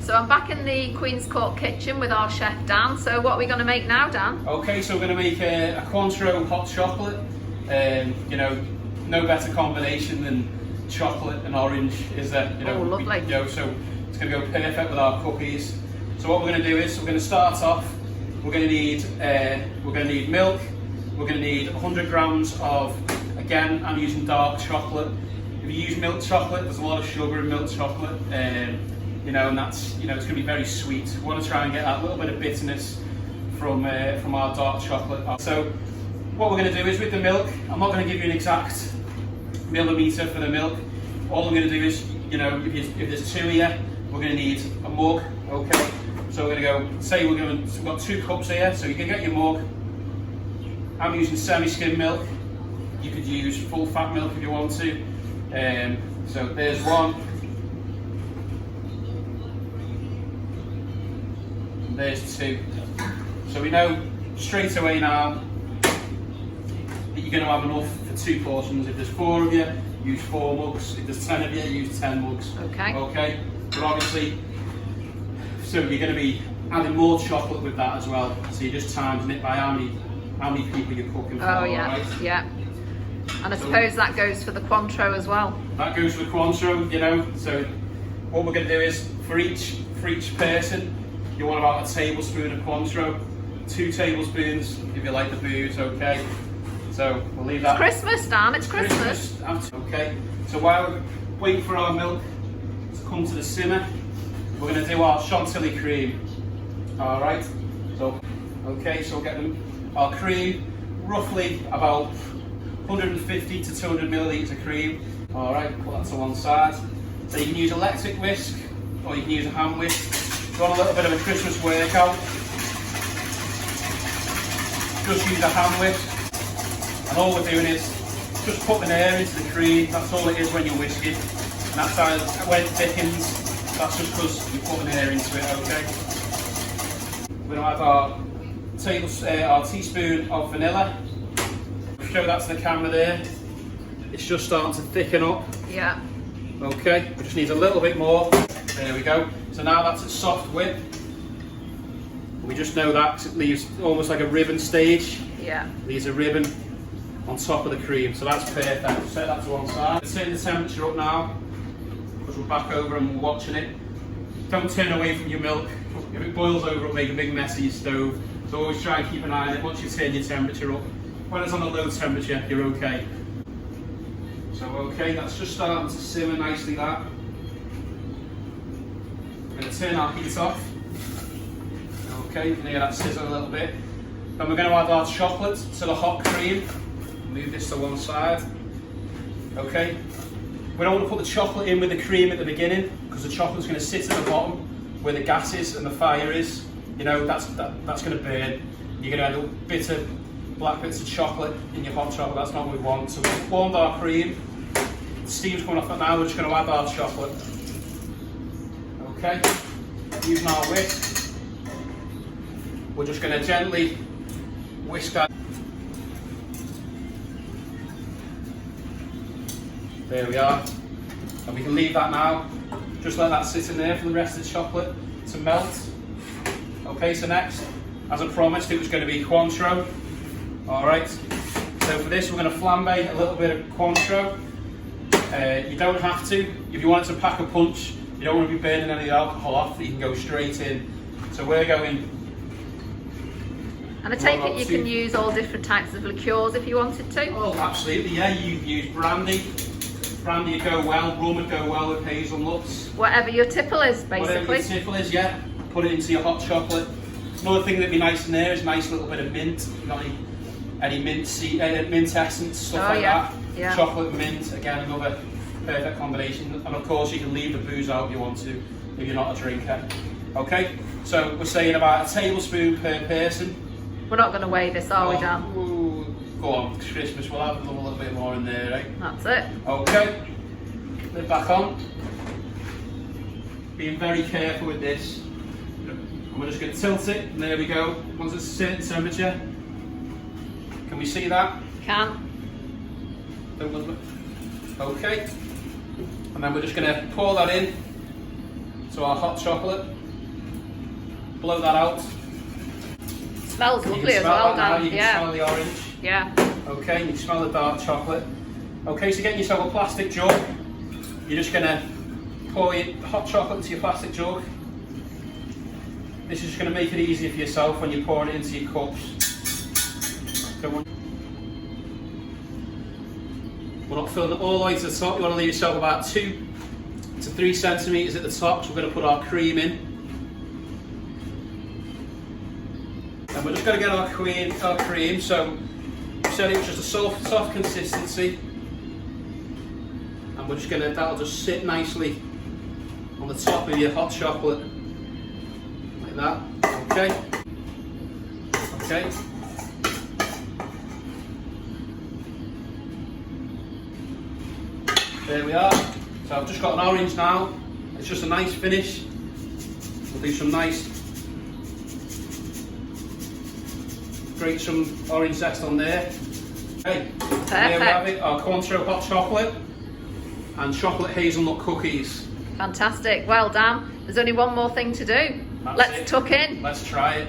So I'm back in the Queen's Court kitchen with our chef Dan. So what are we going to make now, Dan? Okay, so we're going to make a Cointreau hot chocolate. You know, no better combination than chocolate and orange, is there? You know, oh, lovely. So it's going to go perfect with our cookies. So what we're going to do is we're going to start off. We're going to need milk. We're going to need 100 grams of, again, I'm using dark chocolate. If you use milk chocolate, there's a lot of sugar in milk chocolate. You know, and that's, you know, it's going to be very sweet. We want to try and get that little bit of bitterness from our dark chocolate. So what we're going to do is with the milk, I'm not going to give you an exact millimetre for the milk. All I'm going to do is, you know, if there's two here, we're going to need a mug. Okay, so we're going to go, say we've got 2 cups here, so you can get your mug. I'm using semi-skim milk. You could use full fat milk if you want to. So there's one. There's 2. So we know straight away now that you're going to have enough for 2 portions. If there's 4 of you, use 4 mugs. If there's 10 of you, use 10 mugs. Okay. Okay. But obviously, so you're going to be adding more chocolate with that as well. So you're just timing it by how many people you're cooking for. Oh yeah, right? yeah. And I suppose that goes for the Cointreau as well. That goes for Cointreau, you know. So what we're going to do is for each person, you want about a tablespoon of Cointreau, 2 tablespoons if you like the booze. Okay. So we'll leave that. It's Christmas, Dan. It's Christmas. Okay. So while we're waiting for our milk to come to the simmer, we're going to do our chantilly cream. All right. So okay. So we'll get our cream, roughly about 150 to 200 millilitres of cream. All right, put that to one side. So you can use electric whisk or you can use a hand whisk. If you want a little bit of a Christmas workout, just use a hand whisk. And all we're doing is just putting air into the cream. That's all it is when you whisk it. And that's how, when it thickens, that's just because you're putting air into it, okay? We're going to add our teaspoon of vanilla. Show that to the camera there. It's just starting to thicken up. Yeah. Okay, we just need a little bit more. There we go. So now that's at soft whip. We just know that 'cause it leaves almost like a ribbon stage. Yeah. Leaves a ribbon on top of the cream, so that's perfect. Set that to one side. Let's turn the temperature up now because we're back over and we're watching it. Don't turn away from your milk. If it boils over, it'll make a big mess of your stove. So always try and keep an eye on it once you turn your temperature up. When it's on a low temperature, you're okay. So okay, that's just starting to simmer nicely, that. We're going to turn our heat off. Okay, you can hear that sizzle a little bit. Then we're going to add our chocolate to the hot cream. Move this to one side. Okay. We don't want to put the chocolate in with the cream at the beginning because the chocolate's going to sit at the bottom where the gas is and the fire is. You know, that's going to burn. You're going to end up with bitter black bits of chocolate in your hot chocolate. That's not what we want. So we've warmed our cream. The steam's coming off it now. We're just going to add our chocolate. Okay. Using our whisk, we're just going to gently whisk that. There we are. And we can leave that now. Just let that sit in there for the rest of the chocolate to melt. Okay, so next, as I promised, it was going to be Cointreau. Alright, so for this we're going to flambe a little bit of Cointreau. You don't have to. If you want to pack a punch, you don't want to be burning any of the alcohol off, you can go straight in. So we're going... And I take it you can use all different types of liqueurs if you wanted to? Oh, absolutely, yeah. You use brandy. Brandy would go well, rum would go well with hazelnuts. Whatever your tipple is, basically. Whatever your tipple is, yeah. Put it into your hot chocolate. Another thing that'd be nice in there is a nice little bit of mint. You got any mint essence, stuff like that. Yeah. Chocolate, mint, again, another perfect combination. And of course, you can leave the booze out if you want to, if you're not a drinker. Okay, so we're saying about a tablespoon per person. We're not going to weigh this, are we, Dan? Ooh, go on, it's Christmas, we'll have a little bit more in there, right? That's it. Okay, lid back on. Being very careful with this. And we're just going to tilt it, and there we go. Once it's a certain temperature, can we see that? Can. Okay. And then we're just going to pour that in So our hot chocolate, blow that out. Smells You lovely can as smell well, that now, Dan. you can Yeah. smell the orange. Yeah. Okay, you can smell the dark chocolate. Okay, so getting yourself a plastic jug. You're just going to pour your hot chocolate into your plastic jug. This is just going to make it easier for yourself when you're pouring it into your cups. We're not filling it all the way to the top. You want to leave yourself about 2 to 3 centimetres at the top. So we're going to put our cream in. And we're just going to get our cream. So we said it was just a soft consistency. And we're just going to, that'll just sit nicely on the top of your hot chocolate. Like that. Okay. Okay. There we are. So I've just got an orange now. It's just a nice finish. We'll do some nice, grate some orange zest on there. Okay, Perfect. There we have it, our Cointreau hot chocolate and chocolate hazelnut cookies. Fantastic. Well, Dan, there's only one more thing to do. That's Let's it. tuck in. Let's try it.